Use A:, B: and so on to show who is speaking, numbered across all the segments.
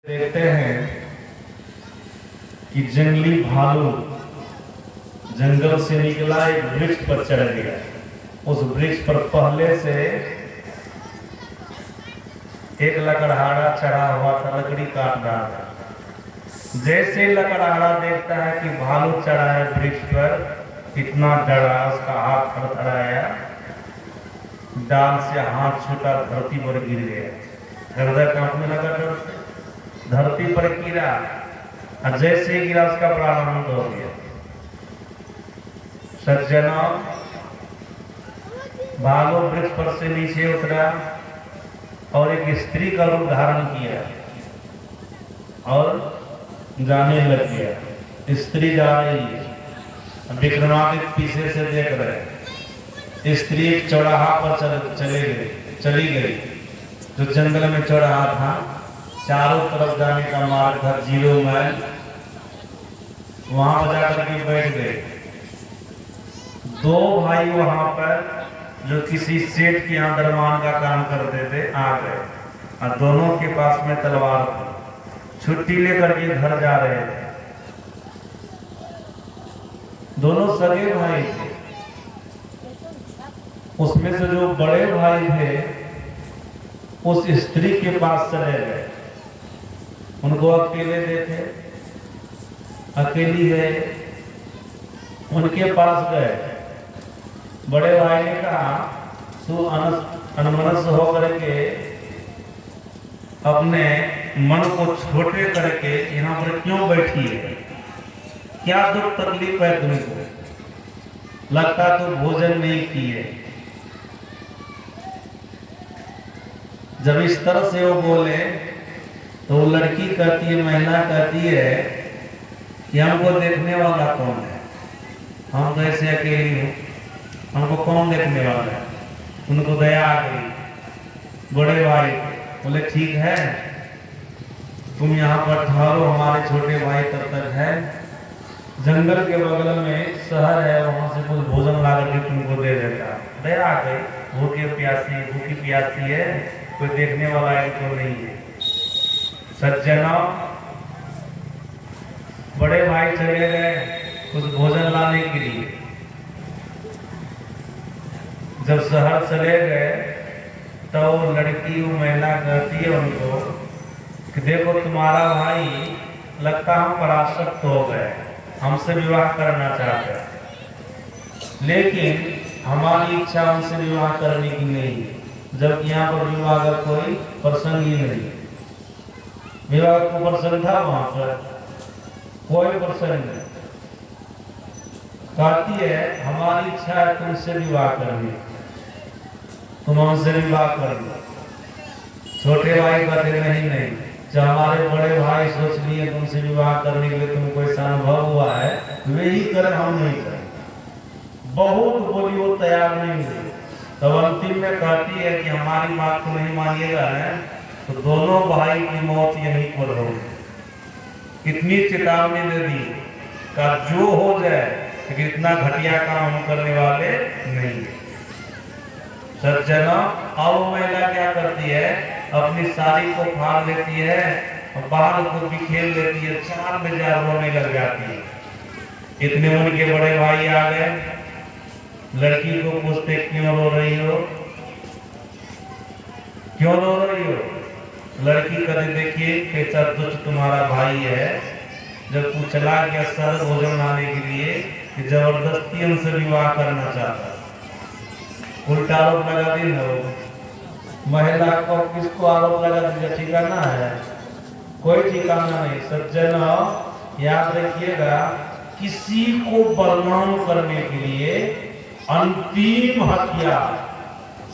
A: देखते हैं कि जंगली भालू जंगल से निकला, एक वृक्ष पर चढ़ गया। उस वृक्ष पर पहले से एक लकड़हारा चढ़ा हुआ था, लकड़ी काट रहा था। जैसे लकड़हारा देखता है कि भालू चढ़ा है वृक्ष पर, इतना डरा, उसका हाथ थरथराया, डाल से हाथ छूटा, धरती पर गिर गया। हृदय कांपने लगा डर से, धरती पर गिरा और जैसे ही गिरा उसका प्राणांत हो गया। सज्जनों, भालू वृक्ष पर से नीचे उतरा और एक स्त्री का रूप धारण किया और जाने लग गया। स्त्री जा रही है, विक्रमादित्य पीछे से देख रहे। स्त्री एक चौराहा पर चली गई, जो जंगल में चौराहा था, चारों तरफ जाने का मार्ग था, 0 माइल। वहां पर जाकर के बैठ गए। 2 भाई वहां पर जो किसी सेठ के यहाँ दरमान का काम करते थे आ गए और दोनों के पास में तलवार थी। छुट्टी लेकर के घर जा रहे थे। दोनों सगे भाई थे। उसमें से जो बड़े भाई थे उस स्त्री के पास चले गए। उनको अकेले देखे, अकेली है, उनके पास गए। बड़े भाई ने कहा, तू अनमनस्क होकर के अपने मन को छोटे करके यहाँ पर क्यों बैठी है? क्या दुख तकलीफ है तुमको? लगता तो भोजन नहीं किए। जब इस तरह से वो बोले तो वो लड़की कहती है, महिला कहती है कि हमको देखने वाला कौन है? हम तो ऐसे अकेली हूँ, हमको कौन देखने वाला है? उनको दया आ गई। बड़े भाई बोले, ठीक है, तुम यहाँ पर ठहरो, हमारे छोटे भाई तब तक है। जंगल के बगल में शहर है, वहां से कुछ भोजन ला करके तुमको दे देगा। दया आ गई। भूखी प्यासी है, कोई देखने वाला है तो नहीं है। सज्जनों, बड़े भाई चले गए कुछ भोजन लाने के लिए। जब शहर चले गए तो लड़की, वो महिला कहती है उनको कि देखो, तुम्हारा भाई लगता हम पर आसक्त हो गए, हमसे विवाह करना चाहते हैं, लेकिन हमारी इच्छा उनसे विवाह करने की नहीं है। जबकि यहाँ पर विवाह का कोई प्रसंग ही नहीं। विवाह को प्रसंग था वहां पर, कोई प्रसंग नहीं। कहती है, हमारी इच्छा है तुमसे विवाह करनी, तुम हमसे विवाह कर लो। छोटे भाई कहते नहीं, जब हमारे बड़े भाई सोच लिए तुमसे विवाह करने के लिए, तुमको ऐसा अनुभव हुआ है, वे ही करें, हम नहीं करें। बहुत बोली, वो तैयार नहीं हुई। तब अंतिम में कहती है कि हमारी बात को नहीं मानिएगा तो दोनों भाई की मौत यहीं पर होगी। इतनी चेतावनी दे दी का जो हो जाए, लेकिन इतना घटिया काम हम करने वाले नहीं। सज्जनों, अब महिला क्या करती है, अपनी साड़ी को फाड़ लेती है और बाल को बिखेर लेती है, 4 बजे रोने लग जाती है। इतने उनके बड़े भाई आ गए। लड़की को पूछते, क्यों रो रही हो? क्यों रो रही हो? लड़की कहती, देखिए कैसा दुष्ट तुम्हारा भाई है, जब तू चला गया सर भोजन लाने के लिए, कि जबरदस्ती उनसे विवाह करना चाहता। उल्टा आरोप लगा दी ना। महिला को किसको आरोप लगा दिया? ठिकाना है? कोई ठिकाना नहीं। सज्जनों, याद रखिएगा, किसी को बदनाम करने के लिए अंतिम हथियार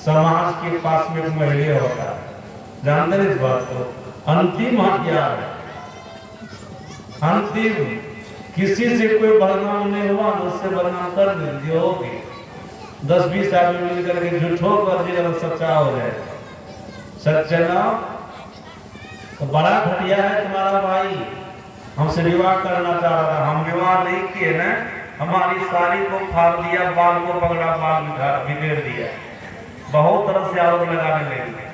A: समाज के पास में महिला होता है। जानते हैं इस बात को? अंतिम हथियार है। अंतिम, किसी से कोई बदनाम नहीं हुआ, उससे बदनाम कर दीजिए, होगी 10-20 आदमी मिलकर के झूठो कर दिया तो सच्चा हो जाए। सज्जनों, तो बड़ा घटिया है तुम्हारा भाई, हमसे विवाह करना चाह रहा था, हम विवाह नहीं किए ना, हमारी साड़ी को फाड़ दिया, बाल को पकड़ा, बाल बिखेर दिया। बहुत तरह से आरोप लगाने लगे।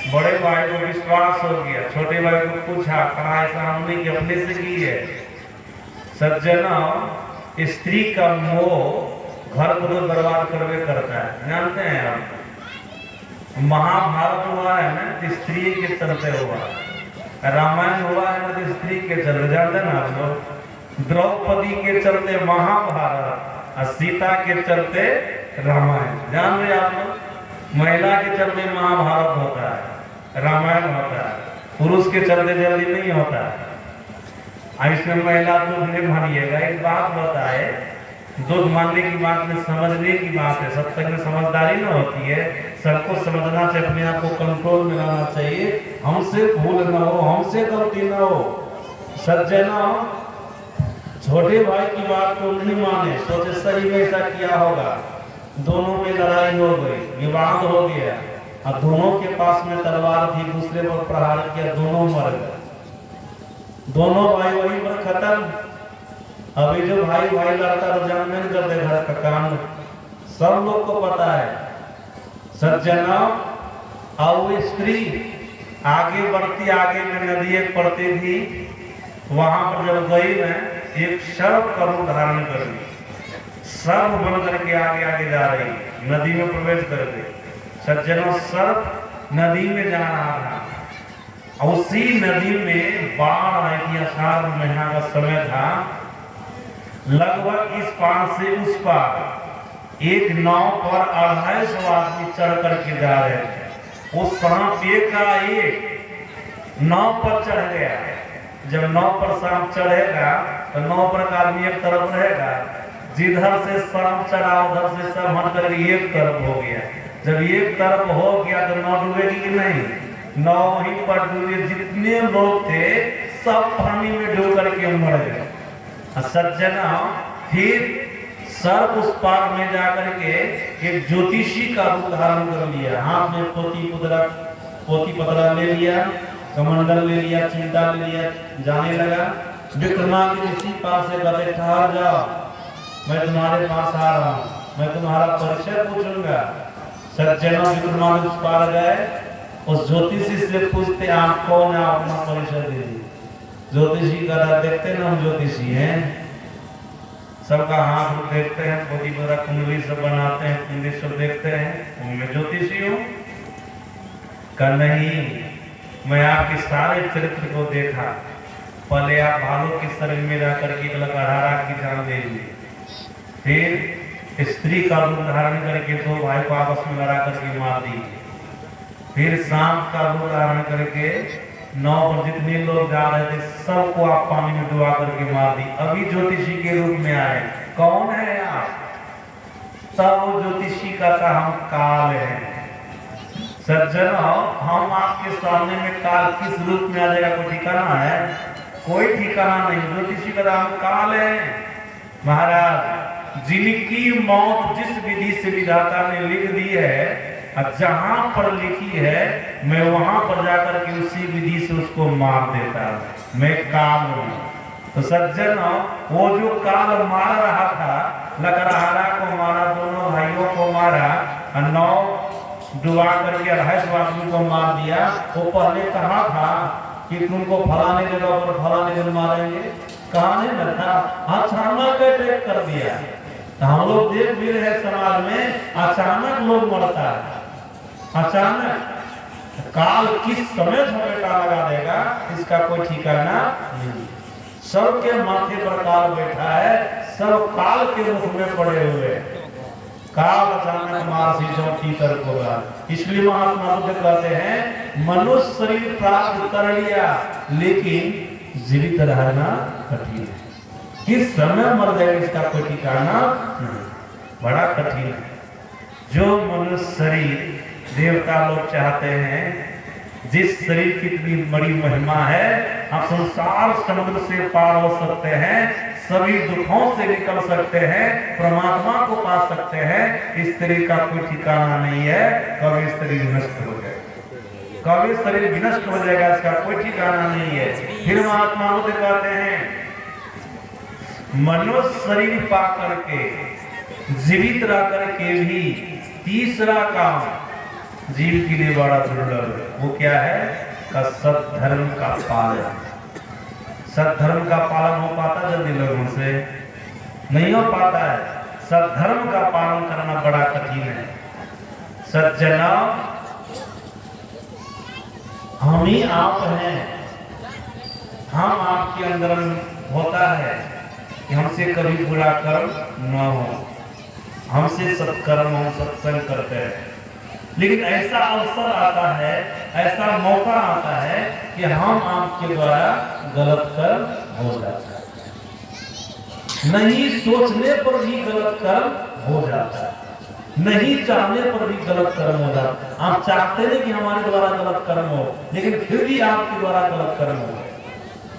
A: बड़े भाई को विश्वास हो गया, छोटे भाई को पूछा, कहा ऐसा हमने कि अपने से की है। सज्जनों, स्त्री का मोह घर को तो बर्बाद करवे करता है, जानते हैं आप। महाभारत हुआ है ना तो स्त्री के चलते हुआ, रामायण हुआ है ना तो स्त्री के चलते, जानते ना आप लोग। द्रौपदी के चलते महाभारत और सीता के चलते रामायण, जान रहे आप लोग। महिला के चलते महाभारत होता है, रामायण होता है, पुरुष के चलते जल्दी नहीं होता है। इसमें महिला दूध नहीं मानिएगा, एक बात बताए, दूध मानने की बात में समझने की बात है, सब तक में समझदारी न होती है। सबको समझना चाहिए, अपने आप को कंट्रोल में लाना चाहिए, हमसे भूल न हो, हमसे गलती न हो। सज्जनों, छोटे भाई की बात को नहीं माने, सोचे सही में ऐसा किया होगा, दोनों में लड़ाई हो गई, विवाद हो गया, और दोनों के पास में तलवार थी, दूसरे पर प्रहार किया, दोनों मर गए, दोनों भाई वहीं पर खत्म। अभी जो भाई भाई लड़ता है जानने कर दे घर का काम, सब लोग को पता है। सज्जनों, और स्त्री आगे बढ़ती, आगे में नदी एक पड़ती थी, वहां पर जब गई ना, एक सर्प का रूप धारण कर ली, सर्प बन करके आगे आगे जा रही, नदी में प्रवेश कर गई। सज्जनों, सर्प नदी में जा रहा था, और उसी नदी में बाढ़ आई थी, आषाढ़ महीना का समय था। लगभग इस पार से उस पार एक नाव पर 250 आदमी चढ़ करके जा रहे थे। वो सांप एक नाव पर चढ़ गया। जब नाव पर सांप चढ़ेगा तो नाव पर का आदमी एक तरफ रहेगा, जिधर से सांप चढ़ा उधर से सब हट कर एक तरफ हो गया। जब एक तरफ हो गया तो नाव डूबेगी कि नहीं? नाव वहीं पर डूबे, जितने लोग थे सब पानी में डूब करके मर गए। सज्जना, फिर सर्प उस पार में जाकर के एक ज्योतिषी का रूप धारण कर लिया, हाथ में पोती पतरा ले लिया, कमंडल ले लिया, चिंता ले लिया, जाने लगा। विक्रमादित्य ऋषि पास से कहते, ठहर जाओ, मैं तुम्हारे पास आ रहा हूँ, मैं तुम्हारा परिचय पूछूंगा। सज्जनों, विक्रमादित्य उस पार गए, उस ज्योतिषी से पूछते, आप कौन है, अपना परिचय दीजिए। ज्योतिषी का देखते ना, हम ज्योतिषी हैं, सबका हाथ देखते हैं, पोती पतरा कुंडली सब बनाते हैं, कुंडली सब देखते हैं, उनमें ज्योतिषी हूँ का नहीं, मैं आपके सारे चरित्र को देखा। पहले आप भालू के शरीर में जाकर के लकड़हारा की जान दे ली, फिर स्त्री का रूप धारण करके दो भाई को आपस में लड़ा करके मार दी, फिर सांप का रूप धारण करके नाव पर जितने लोग जा रहे थे सबको आप पानी में डुबा करके मार दी। अभी ज्योतिषी के रूप में आए, कौन है आप? तब ज्योतिषी का हम काल है। सज्जनों, हम आपके सामने में काल किस रूप में आ जाएगा, कोई ठिकाना है? कोई ठिकाना नहीं। ज्योतिषी का हम काल है। महाराज, जिनकी मौत जिस विधि से विधाता ने लिख दी है, जहां पर लिखी है मैं वहां पर जाकर के उसी विधि से उसको मार देता, मैं काल हूं। तो सज्जनों, वो जो काल मार रहा था, लकड़हारा को मारा, दोनों भाइयों को मारा, नाव डुबा करके 250 आदमी को मार दिया। वो पहले कहा था कि तुमको फलाने जगह पर फलाने दिन मारेंगे, कहा नहीं ना था, अचानक अटैक कर दिया। तो हम लोग देख भी रहे समाज में, अचानक लोग मरता है, अचानक। काल किस समय झपेटा लगा देगा इसका कोई ठिकाना नहीं। सबके माथे पर काल बैठा है, सब काल के मुख में पड़े हुए। काल अचानक मार सी चौकी कर होगा। इसलिए महात्मा बुद्ध कहते हैं, मनुष्य शरीर प्राप्त कर लिया लेकिन जीवित रहना कठिन है। किस समय मर जाएगा इसका कोई ठिकाना नहीं, बड़ा कठिन है। जो मनुष्य शरीर देवता लोग चाहते हैं, जिस शरीर की इतनी बड़ी महिमा है, आप संसार समुद्र से पार हो सकते हैं, सभी दुखों से निकल सकते हैं, परमात्मा को पा सकते हैं, इस शरीर का कोई ठिकाना नहीं है। कभी शरीर नष्ट हो जाएगा, कभी शरीर विनष्ट हो जाएगा, इसका कोई ठिकाना नहीं है। फिर महात्मा बुद्ध कहते हैं, मनुष्य शरीर पा करके जीवित रह करके भी तीसरा काम जीव के लिए बड़ा दुर्लभ है। वो क्या है? का सद्धर्म का पालन। सद्धर्म का पालन हो पाता जल्दी लोगों से? नहीं हो पाता है। सद्धर्म का पालन करना बड़ा कठिन है। सज्जना, हम ही आप हैं। हम आपके अंदर होता है कि हमसे कभी बुरा कर्म न हो, हमसे सत्कर्म हम सत्संग करते हैं। लेकिन ऐसा अवसर आता है, ऐसा मौका आता है कि हम आपके द्वारा गलत कर्म हो जाता है। नहीं सोचने पर भी गलत कर्म हो जाता है, नहीं चाहने पर भी गलत कर्म हो जाता है। आप चाहते नहीं कि हमारे द्वारा गलत कर्म हो, लेकिन फिर भी आपके द्वारा गलत कर्म हो।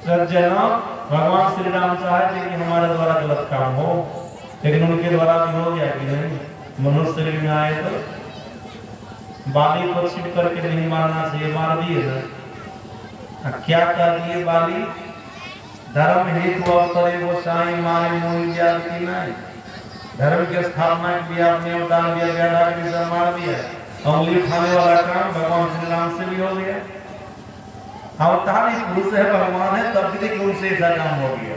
A: सज्जना, भगवान श्री राम चाहते कि हमारे द्वारा गलत काम हो, लेकिन उनके द्वारा भी हो गया कि नहीं? मनुष्य शरीर में आए तो बाली को छिप करके नहीं मारना चाहिए, मार दिए ना। क्या कर दिए बाली? धर्म हेतु अवतरे वो साई मारे मोहि जात की नहीं। धर्म की स्थापना के लिए आपने अवतार दिया, व्याधा के मार दिया। अंगुली उठाने वाला काम भगवान श्री राम से भी हो गया। अवतार ही पुरुष है, भगवान है, तब भी उनसे ऐसा काम हो गया।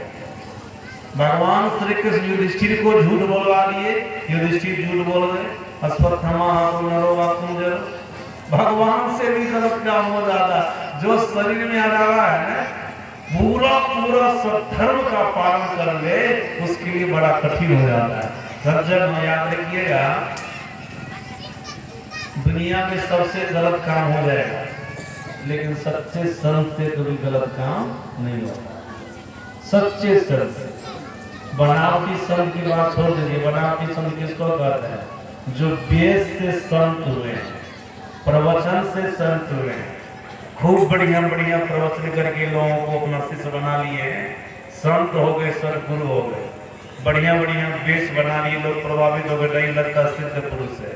A: भगवान श्री कृष्ण युधिष्ठिर को झूठ बोलवा दिए, युधिष्ठिर झूठ बोल गए। भगवान से भी गलत काम हो जाता। जो शरीर में आ रहा है पूरा पूरा सद्धर्म का पालन कर ले, उसके लिए बड़ा कठिन हो जाता है। सज्जन, याद रखिएगा, दुनिया में सबसे गलत काम हो जाएगा, लेकिन सच्चे संत से कभी गलत काम नहीं होता। सच्चे संत से। बनावटी संत की बात छोड़ दीजिए। बनावटी संत किसको कहते हैं? जो वेद से संत हुए, प्रवचन से संत हुए, खूब बढ़िया बढ़िया प्रवचन करके लोगों को अपना शिष्य बना लिए, संत हो गए, सदगुरु हो गए, बढ़िया बढ़िया वेश बना लिए, लोग प्रभावित हो गए। नहीं लगता सिद्ध पुरुष है,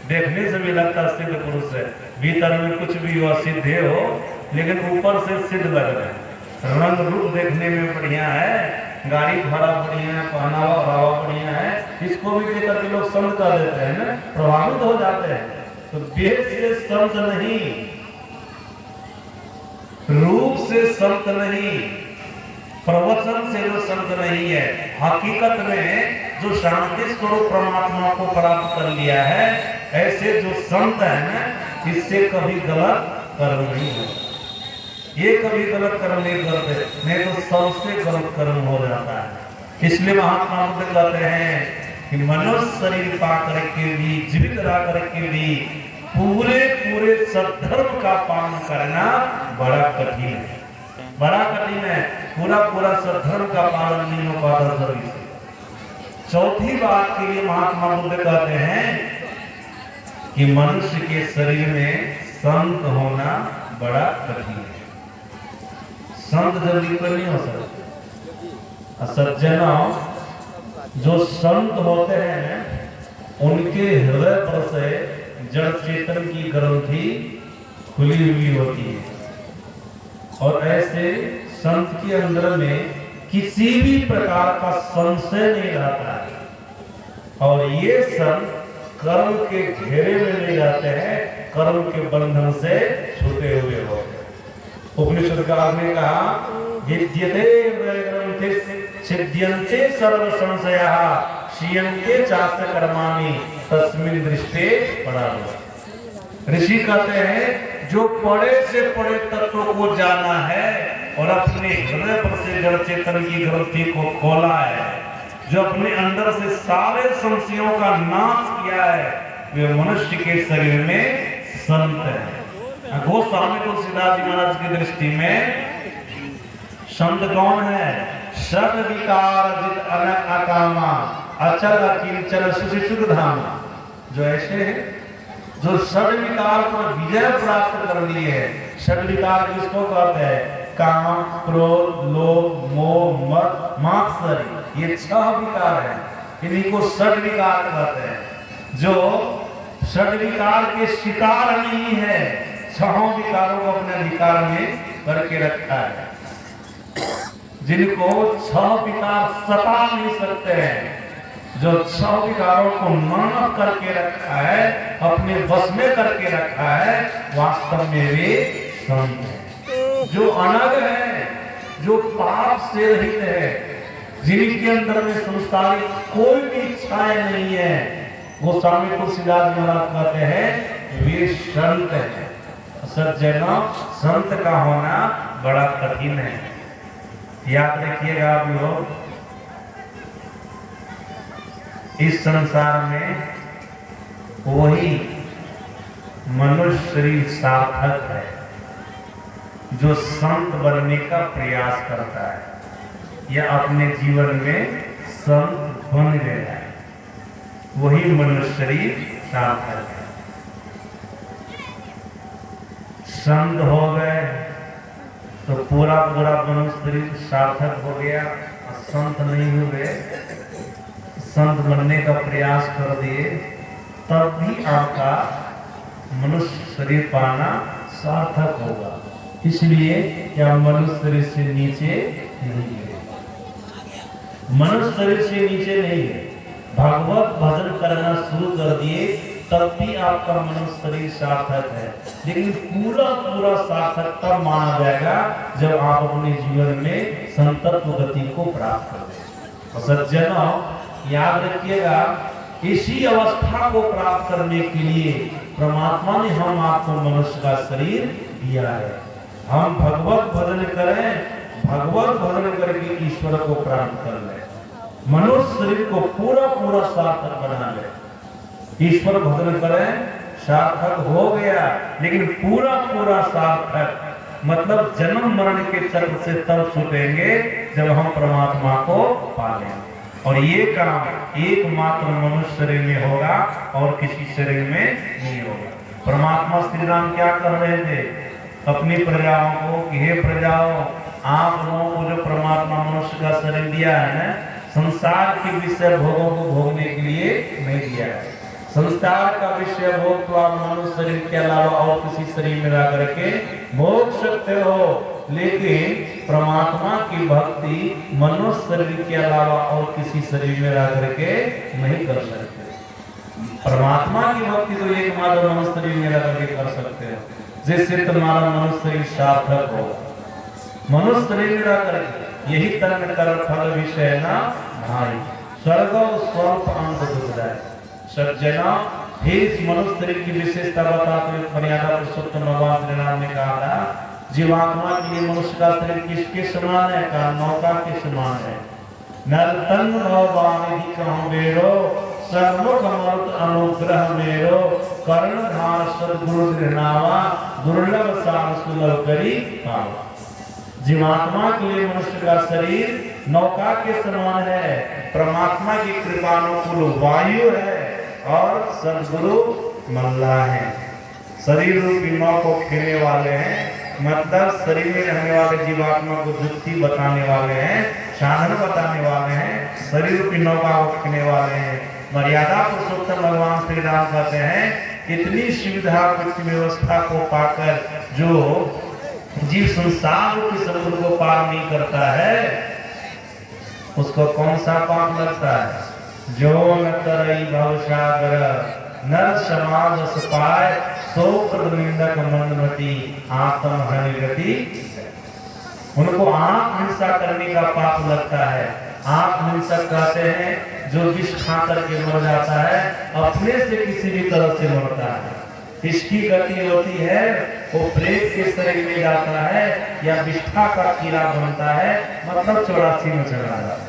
A: देखने से भी लगता सिद्ध पुरुष है, भीतर में कुछ भी हो, सिद्धे हो, लेकिन ऊपर से सिद्ध लग रहे हैं। रंग रूप देखने में बढ़िया है, गाड़ी घोड़ा बढ़िया है, पहनावा ओढ़ावा बढ़िया है, इसको भी देख करके लोग संत कर देते हैं ना, प्रभावित हो जाते हैं। तो वेश से संत नहीं, रूप से संत नहीं, प्रवचन से जो संत नहीं है, हकीकत में जो शांति स्वरूप परमात्मा को प्राप्त कर लिया है, ऐसे जो संत है ना, इससे कभी गलत कर्म नहीं होता। ये कभी गलत कर्म नहीं करते, नहीं तो सबसे गलत कर्म हो जाता है। इसलिए महात्मा बुद्ध कहते हैं कि मनुष्य शरीर पा करके भी, जीवित रह करके भी पूरे पूरे सद्धर्म का पालन करना बड़ा कठिन है, बड़ा कठिन है। पूरा पूरा सद्धर्म का पालन नहीं हो पाता शरीर से। चौथी बात के लिए महात्मा बुद्ध कहते हैं कि मनुष्य के शरीर में संत होना बड़ा कठिन है। संत जल्दी पर नहीं हो सकते। सज्जनों, जो संत होते हैं उनके हृदय पर से जड़ चेतन की ग्रंथि खुली हुई होती है, और ऐसे संत के अंदर में किसी भी प्रकार का संशय नहीं रहता है। और ये संत कर्म के घेरे में नहीं जाते हैं, कर्म के बंधन से छूटे हुए हो। उपनिषद काल ने कहा, विद्यते ग्रंथे सिद्ध्यन्ते सर्व संशयाः क्षीयन्ते चास्य कर्माणि तस्मिन् दृष्टे पराः। ऋषि कहते हैं, जो बड़े से बड़े तत्व को जाना है और अपने हृदय पर से जड़ चेतन की ग्रंथि को खोला है, जो अपने अंदर से सारे संशयों का नाश किया है, वे मनुष्य के शरीर में संत है। गोस्वामी तुलसीदास जी महाराज की दृष्टि में संत कौन है? षड विकार जित अनक अकामा अचल अकिंचन सुचिसुख धामा। जो ऐसे हैं, जो षड विकार पर विजय प्राप्त कर लिए है। षड विकार किसको कहते हैं? काम, क्रोध, लोभ, मोह, मद, मात्सर्य, ये 6 विकार हैं, इन्हीं को षड विकार कहते हैं। जो षड विकार के शिकार नहीं है, 6 विकारों को अपने अधिकार में करके रखा है, जिनको 6 विकार सता नहीं सकते हैं, जो 6 विकारों को मानव करके रखा है, अपने बस में करके रखा है, वास्तव में वे संत है। जो अनग है, जो पाप से रहित है, जिनके अंदर में संसारिक कोई भी इच्छाएं नहीं है, वो स्वामी तुलसीदास महाराज कहते हैं वे संत है। सज्जनों, संत का होना बड़ा कठिन है। याद रखिएगा आप लोग, इस संसार में वही मनुष्य शरीर सार्थक है जो संत बनने का प्रयास करता है या अपने जीवन में संत बन गया है, वही मनुष्य शरीर सार्थक है। संत हो गए तो पूरा मनुष्य शरीर सार्थक हो गया, और संत नहीं हुए, संत बनने का प्रयास कर दिए, तब भी आपका मनुष्य शरीर पाना सार्थक होगा। इसलिए क्या मनुष्य शरीर से नीचे नहीं है, मनुष्य शरीर से नीचे नहीं है। भगवत भजन करना शुरू कर दिए तब भी आपका मनुष्य शरीर सार्थक है, लेकिन पूरा सार्थक तब माना जाएगा जब आप अपने जीवन में संतत्व गति को प्राप्त कर दें। सज्जनों, याद रखिएगा, इसी अवस्था को प्राप्त करने के लिए परमात्मा ने हम आपको मनुष्य का शरीर दिया है। हम भगवत भजन करें, भगवत भजन करके ईश्वर को प्राप्त कर ले, मनुष्य शरीर को पूरा सार्थक बना ले। ईश्वर भजन करें, सार्थक हो गया, लेकिन पूरा सार्थक मतलब जन्म मरण के चक्र से तब छूटेंगे जब हम परमात्मा को पालेंगे। और ये काम एकमात्र मनुष्य शरीर में होगा और किसी शरीर में नहीं होगा। परमात्मा श्री राम क्या कह रहे थे अपनी प्रजाओं को कि हे प्रजाओं, आप लोगों को जो परमात्मा मनुष्य का शरीर दिया है ना, संसार के विषय भोगों को भोगने के लिए नहीं दिया है। संसार का विषय भोग तो आप मनुष्य शरीर के अलावा और किसी शरीर में रह करके भोग सकते हो, लेकिन परमात्मा की भक्ति मनुष्य शरीर के अलावा और किसी शरीर में रह करके नहीं कर सकते। परमात्मा की भक्ति तो एकमात्र मनुष्य शरीर में रह करके कर सकते हो, जिससे तुम्हारा मनुष्य शरीर सार्थक हो। मनुष्य शरीर में रह करके यही तन कर फल विषय ना भाई, स्वर्ग स्वल्प अंत दुखदाय। सज्जना, फिर इस मनुष्य शरीर की विशेषता बताते हुए मर्यादा पुरुषोत्तम भगवान श्री राम ने कहा था, जीवात्मा के लिए मनुष्य का शरीर किसके समान है? का नौका के समान है। नरतन भवानिधि कहूं बेरो, सर्वमुख मरुत अनुग्रह मेरो, कर्णधार सद्गुरु गृहनावा, दुर्लभ सार सुलभ करी पावा। जीवात्मा के लिए मनुष्य का शरीर नौका के समान है, परमात्मा की कृपानुकूल वायु है और सद्गुरु मल्ला है। शरीर रूपी नाव को खेलने वाले हैं, मतलब शरीर में रहने वाले जीवात्मा को जुक्ति बताने वाले हैं, साधन बताने वाले हैं, शरीर रूपी नौका को खेलने वाले हैं। मर्यादा पुरुषोत्तम भगवान श्री राम कहते हैं, इतनी सुविधा व्यवस्था को पाकर जो जीव संसार रूपी समुद्र को पार नहीं करता है, उसको कौन सा पाप लगता है? जो न तरई भवसागर, नर समाज सपाय, सो निंदक मंदमती, आत्म हनि गति। उनको आत्म हिंसा करने का पाप लगता है। आत्म हिंसक कहते हैं जो विष खा करके मर जाता है, अपने से किसी भी तरह से मरता है। इसकी गति होती है वो प्रेत के शरीर में जाता है या विष्ठा का कीड़ा बनता है, मतलब 84 में चला जाता है।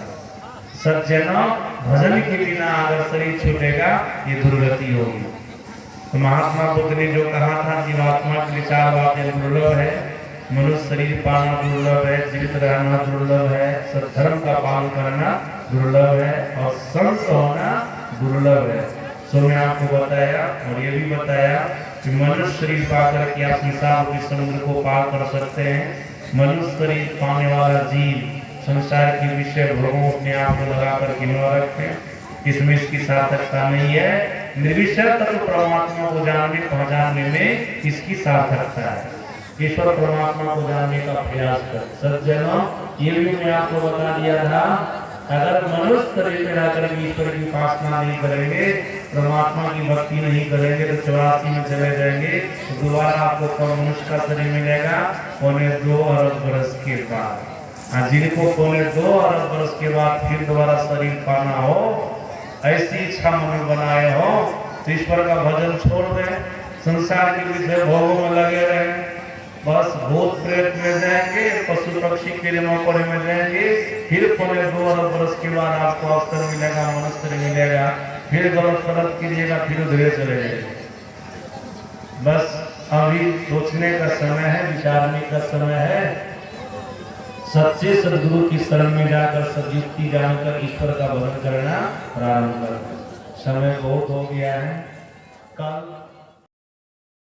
A: सज्जनों, भजन के बिना अगर शरीर छूटेगा ये दुर्गति होगी। तो महात्मा बुद्ध ने जो कहा था, जीवात्मा के लिए 4 बातें दुर्लभ है, मनुष्य शरीर पाना दुर्लभ है, जीवित रहना दुर्लभ है, सद्धर्म का पालन करना दुर्लभ है और संत होना दुर्लभ है। सो मैं आपको बताया और ये भी बताया कि मनुष्य शरीर पाकर के आप संसार के समुद्र को पार कर सकते हैं। मनुष्य शरीर पाने वाला जीव संसार के विषय भोगों अपने आप को लगा करके न रखें, इसमें इसकी सार्थकता नहीं है। निर्विषय तत्व परमात्मा को जानने पहचानने में इसकी सार्थकता है। ईश्वर परमात्मा को जानने का प्रयास कर। सज्जनों, ये भी मैं आपको बता दिया था अगर मनुष्य शरीर में जाकर ईश्वर की उपासना नहीं करेंगे, परमात्मा की भक्ति नहीं करेंगे तो 84 में चले जाएंगे, तो दोबारा आपको कौन मनुष्य का शरीर मिलेगा? 2.25 अरब वर्ष के बाद। जिनको 2.25 अरब वर्ष के बाद फिर दोबारा शरीर पाना हो, ऐसी इच्छा मन में बनाए हो, तो ईश्वर का भजन छोड़ दें, संसार के विषय भोगों में लगे रहें, बस भूत प्रेत में जाएंगे, पशु पक्षी कीड़े मकोड़े में जाएंगे, फिर 2.25 अरब वर्ष के बाद आपको अवसर मिलेगा, मनुष्य मिलेगा, फिर गलत गलत कीजिएगा, फिर धीरे चले जाएंगे। बस अभी सोचने का समय है, विचारने का समय है। सच्चे सदगुरु की शरण में जाकर सदयुक्ति जानकर ईश्वर का भजन करना प्रारंभ कर। समय बहुत हो गया है। कल